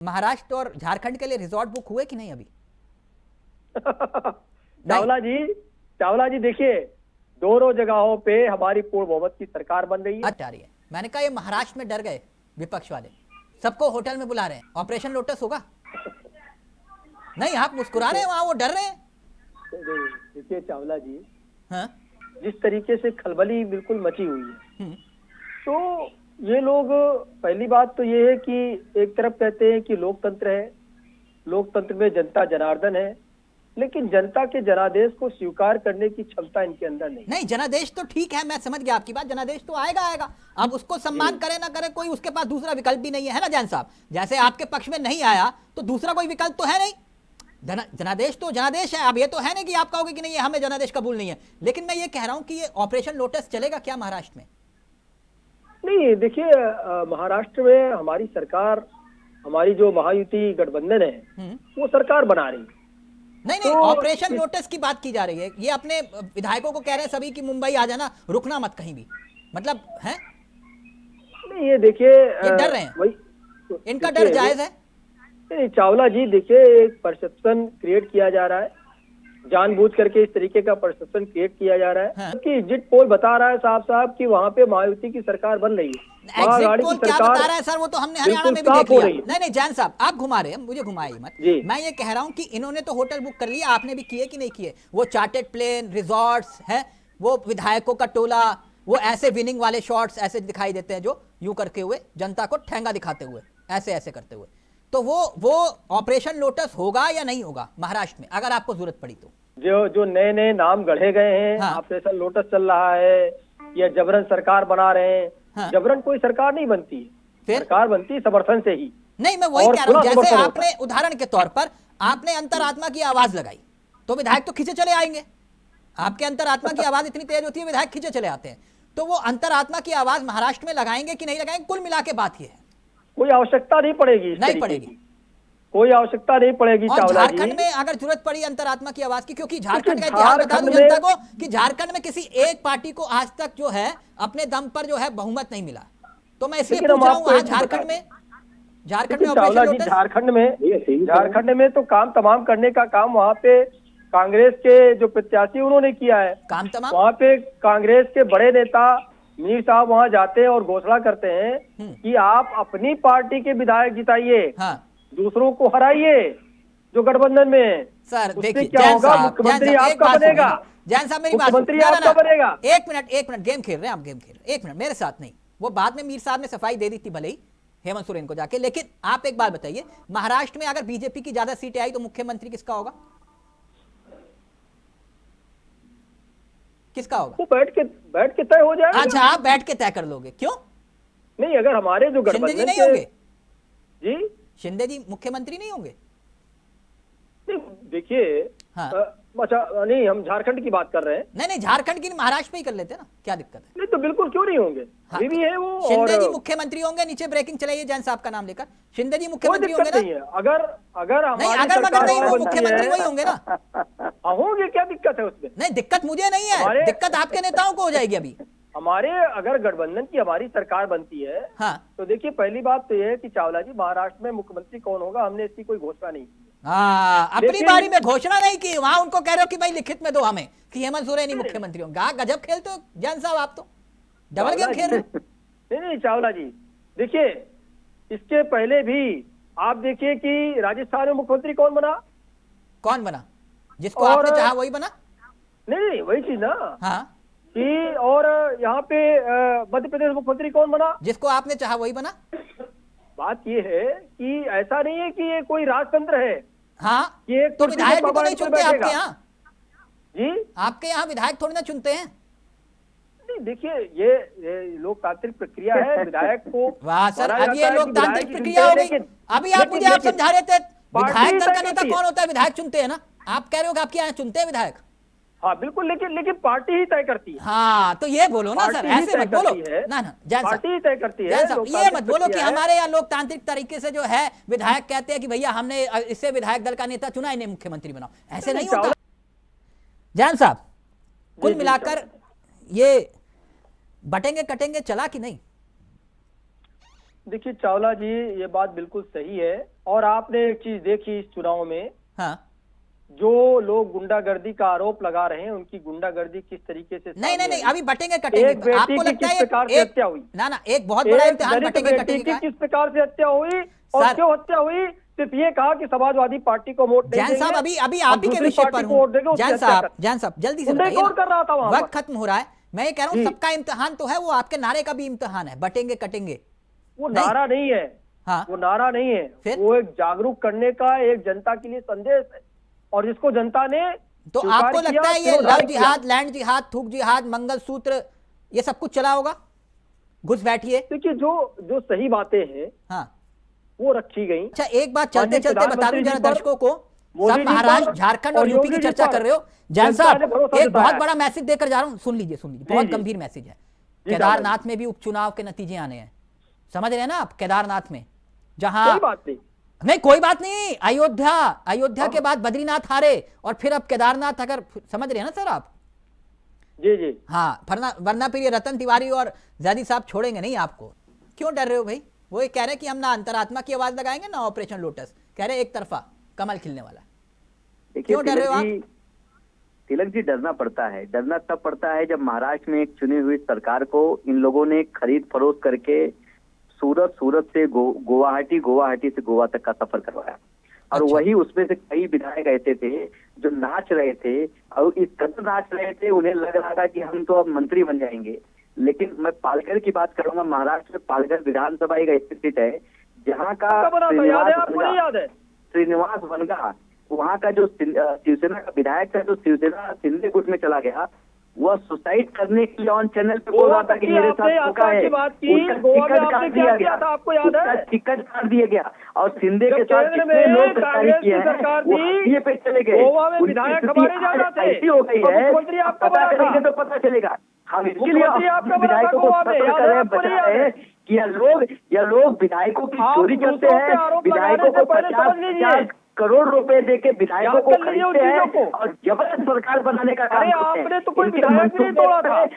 महाराष्ट्र और झारखंड के लिए रिजॉर्ट बुक हुए कि नहीं अभी? चावला जी देखिए, दोनों जगहों पे हमारी पूर्ण बहुमत की सरकार बन रही है। अच्छा रही है। मैंने कहा ये महाराष्ट्र में डर गए विपक्ष वाले, सबको होटल में बुला रहे हैं, ऑपरेशन लोटस होगा? नहीं, आप मुस्कुरा रहे हैं, वहां वो डर रहे हैं। देखिए चावला जी, हाँ? जिस तरीके से खलबली बिल्कुल मची हुई है, तो ये लोग, पहली बात तो ये है कि एक तरफ कहते हैं कि लोकतंत्र है, लोकतंत्र में जनता जनार्दन है, लेकिन जनता के जनादेश को स्वीकार करने की क्षमता इनके अंदर नहीं। जनादेश तो ठीक है, मैं समझ गया आपकी बात, जनादेश तो आएगा। अब उसको सम्मान करे ना करे, कोई उसके पास दूसरा विकल्प भी नहीं है ना जैन साहब। जैसे आपके पक्ष में नहीं आया तो दूसरा कोई विकल्प तो है नहीं। जनादेश तो जनादेश है। अब ये तो है नहीं कि आप कहोगे कि नहीं हमें जनादेश कबूल नहीं है, लेकिन मैं ये कह रहा हूं कि ये ऑपरेशन लोटस चलेगा क्या महाराष्ट्र में? नहीं, देखिए महाराष्ट्र में हमारी सरकार, हमारी जो महायुति गठबंधन है, वो सरकार बना रही है। नहीं, ऑपरेशन लोटस की बात की जा रही है। ये अपने विधायकों को कह रहे हैं सभी कि मुंबई आ जाना, रुकना मत कहीं भी, मतलब है नहीं। ये देखिए, ये डर रहे हैं, इनका डर जायज है। चावला जी देखिए, एक परसेप्शन क्रिएट किया जा रहा है, जानबूझ करके इस तरीके का परसेप्शन क्रिएट किया जा रहा है। हाँ। कि एग्जिट पोल बता रहा है साहब कि वहाँ पे महायुति की सरकार बन रही है। एग्जिट पोल क्या बता रहा है सर? वो तो हमने हरियाणा में भी देख लिया। नहीं जैन साहब, आप घुमा रहे हैं, मुझे घुमाइए मत। मैं ये कह रहा हूँ कि इन्होंने तो होटल बुक कर लिया, आपने भी किए कि नहीं किए? वो चार्टेड प्लेन, रिजॉर्ट्स है, वो विधायकों का टोला, वो ऐसे विनिंग वाले शॉट्स ऐसे दिखाई देते हैं जो यूं करके हुए जनता को ठेंगा दिखाते हुए, ऐसे करते हुए। तो वो ऑपरेशन लोटस होगा या नहीं होगा महाराष्ट्र में, अगर आपको जरूरत पड़ी तो? जो नए नए नाम गढ़े गए हैं, हाँ। ऑपरेशन लोटस चल रहा है, या जबरन सरकार बना रहे हैं। हाँ। जबरन कोई सरकार नहीं बनती है, सरकार बनती है समर्थन से ही। नहीं, मैं वही कह रहा हूं, जैसे आपने उदाहरण के तौर पर आपने अंतरात्मा की आवाज लगाई तो विधायक तो खींचे चले आएंगे। आपके अंतरात्मा की आवाज इतनी तेज होती है, विधायक खींचे चले आते हैं। तो वो अंतरात्मा की आवाज महाराष्ट्र में लगाएंगे कि नहीं लगाएंगे? कुल मिला के बात ये है, कोई आवश्यकता नहीं पड़ेगी, नहीं पड़ेगी, कोई आवश्यकता नहीं पड़ेगी। और झारखंड में अगर जरूरत पड़ी अंतरात्मा की आवाज की, क्योंकि झारखंड का इतिहास बता दूं जनता को कि झारखंड में किसी एक पार्टी को आज तक जो है अपने दम पर जो है बहुमत नहीं मिला। तो मैं इसलिए पूछ रहा हूं, वहां झारखंड में झारखंड में तो काम तमाम करने का काम वहाँ पे कांग्रेस के जो प्रत्याशी उन्होंने किया है। काम तमाम वहाँ पे कांग्रेस के बड़े नेता मीर साहब वहाँ जाते हैं और घोषणा करते हैं कि आप अपनी पार्टी के विधायक जिताइए, हाँ। दूसरों को हराइए जो गठबंधन में है। सर देखिए, क्या होगा, मुख्यमंत्री आपका बनेगा। जैन साहब मेरी बात मुख्यमंत्री आपका बनेगा। एक मिनट, गेम खेल रहे हैं आप, गेम खेल रहे हैं। एक मिनट, मेरे साथ नहीं, वो बाद में मीर साहब ने सफाई दे दी थी भले ही हेमंत सोरेन को जाके, लेकिन आप एक बात बताइए, महाराष्ट्र में अगर बीजेपी की ज्यादा सीटें आई तो मुख्यमंत्री किसका होगा? किसका होगा? वो बैठ के तय हो जाएगा। अच्छा, आप बैठ के तय कर लोगे? क्यों नहीं? अगर हमारे जो शिंदे जी नहीं होंगे? जी, शिंदे जी मुख्यमंत्री नहीं होंगे? देखिए, हाँ। अच्छा नहीं, हम झारखंड की बात कर रहे हैं। नहीं, झारखंड की महाराष्ट्र में ही कर लेते ना, क्या दिक्कत है? नहीं तो बिल्कुल क्यों नहीं होंगे, अभी भी है वो। शिंदे जी मुख्यमंत्री होंगे। नीचे ब्रेकिंग चलाइए जैन साहब का नाम लेकर, शिंदे जी मुख्यमंत्री होंगे ना? अगर नहीं, वो मुख्यमंत्री वही होंगे ना। होंगे, क्या दिक्कत है उसमें? नहीं, दिक्कत मुझे नहीं है, दिक्कत आपके नेताओं को हो जाएगी अभी। हमारे अगर गठबंधन की हमारी सरकार बनती है, हाँ। तो देखिए, पहली बात तो ये है कि चावला जी, महाराष्ट्र में मुख्यमंत्री कौन होगा हमने इसकी कोई घोषणा नहीं की। अपनी बारी में घोषणा नहीं की, वहां उनको कह रहे हो कि भाई लिखित में दो हमें कि हेमंत सोरेन ही मुख्यमंत्री होंगे। गजब खेलते हो जैन साहब, आप तो डबल गेम खेल रहे। नहीं चावला जी, देखिए, इसके पहले भी आप देखिए कि राजस्थान में मुख्यमंत्री कौन बना? जिसको आपने चाहा वही बना? नहीं, वही चीज ना, हाँ। कि और यहाँ पे मध्य प्रदेश मुख्यमंत्री कौन बना? जिसको आपने चाहा वही बना। बात ये है कि ऐसा नहीं है कि ये कोई राजतंत्र है, हाँ। कि एक तो विधायक भी तो नहीं चुनते आपके यहाँ? जी, आपके यहाँ विधायक थोड़ी ना चुनते हैं। नहीं, देखिए, ये लोकतांत्रिक प्रक्रिया है, विधायक को। वाह सर, अब ये लोकतांत्रिक प्रक्रिया हो गई। अभी आप मुझे आप समझा रहे थे विधायक दल का नेता कौन होता है? विधायक चुनते हैं ना? आप कह रहे हो कि आपके यहाँ चुनते हैं विधायक? हाँ बिल्कुल, लेकिन पार्टी ही तय करती है। हाँ, तो ये बोलो ना सर, ऐसे मत बोलो ना, पार्टी ही तय करती है। ये मत बोलो कि हमारे यहाँ लोकतांत्रिक तरीके से जो है विधायक कहते हैं कि भैया हमने इससे विधायक दल का नेता चुना, इन्हें मुख्यमंत्री बनाओ। ऐसे नहीं होता जैन साहब। कुल मिलाकर ये बटेंगे कटेंगे चला कि नहीं? देखिए चावला जी, ये बात बिल्कुल सही है। और आपने एक चीज देखी इस चुनाव में, हाँ, जो लोग गुंडागर्दी का आरोप लगा रहे हैं, उनकी गुंडागर्दी किस तरीके से नहीं नहीं नहीं, आई। अभी बटेंगे कटेंगे। एक बेटी आपको की लगता किस है प्रकार से हत्या हुई, ना ना, एक बहुत बड़ा एक इम्तिहान दलित बटेंगे बेटी कटेंगे की का है। किस प्रकार से हत्या हुई, और सर, क्यों हत्या हुई? सिर्फ ये कहा कि समाजवादी पार्टी को वोट नहीं जैन साहब, देंगे, अभी अभी और आप ही के दूसरी विषय पार्टी पर को हूँ। वोट देंगे, उसकी हत्या कर। जैन साहब जल्दी से गुंडे बताइए कौन कर रहा था ना, वहां वक्त खत्म हो रहा है। मैं ये कह रहा हूँ जी। सबका इम्तिहान तो है, वो आपके नारे का भी इम्तिहान है, बटेंगे कटेंगे। वो नारा नहीं है। हाँ, वो नारा नहीं है, फिर? वो एक जागरूक करने का, एक जनता के लिए संदेश है, और जिसको जनता ने तो स्वीकार आपको किया, लगता है ये सिरोधार्य लव किया। जिहाद, लैंड जिहाद, थूक जिहाद, मंगलसूत्र, ये सब कुछ चला होगा? घुस बैठिए। देखिए, जो सही बातें हैं हाँ, वो रखी गई। अच्छा एक बात चलते चलते बता दूं जरा दर्शकों को, मोदी सब जी महाराष्ट्र, पर झारखंड और और यूपी की योगी जी चर्चा पर कर रहे हो। जैन जनता साहब ने भरोसा एक जताया बहुत है। बड़ा मैसेज देकर जा रहा हूं, सुन लीजिए बहुत जी। गंभीर मैसेज है। जी, केदारनाथ में भी उपचुनाव के नतीजे आने हैं, समझ रहे हैं ना आप? केदारनाथ में जहां कोई बात नहीं, नहीं कोई बात नहीं, अयोध्या के बाद बद्रीनाथ हारे और फिर अब केदारनाथ, अगर समझ रहे हैं ना सर आप? जी जी। हाँ, वरना फिर ये रतन तिवारी और जैदी साहब छोड़ेंगे नहीं आपको। क्यों डर रहे हो भाई? वो ये कह रहे हैं कि हम ना अंतरात्मा की आवाज लगाएंगे ना ऑपरेशन लोटस, कह रहे एक तरफा कमल खिलने वाला। क्यों डर रहे हो आप? तिलक जी, डरना पड़ता है। डरना तब पड़ता है जब महाराष्ट्र में एक चुनी हुई सरकार को इन लोगों ने खरीद फरोख्त करके सूरत से गुवाहाटी से गोवा तक का सफर करवाया। और अच्छा। वही उसमें से कई विधायक ऐसे थे जो नाच रहे थे, और इस कदर नाच रहे थे उन्हें लग रहा था कि हम तो अब मंत्री बन जाएंगे। लेकिन मैं पालघर की बात करूंगा। महाराष्ट्र में पालघर विधानसभा एक ऐसी सीट है जहाँ का श्रीनिवास वनगा, वहाँ का जो शिवसेना का विधायक था, जो शिवसेना शिंदे गुट में चला गया, वह सुसाइड करने के लिए ऑन चैनल पे बोल रहा था कि मेरे साथ धोखा है। उसका टिकट काट दिया गया, उसका टिकट काट दिया गया। और शिंदे के साथ कितने लोग गद्दारी किए हैं, वो हत्ये पे चले गए। ऐसी हो गई है, पता करेंगे तो पता चलेगा। हम इसके लिए विधायकों को सतर्क कर रहे हैं, बचा रहे हैं कि यह लोग विधायकों की चोरी करते हैं, विधायकों को 50 करोड़ रुपए देके विधायकों को खरीदते हैं और जबरदस्त सरकार बनाने का काम करते हैं।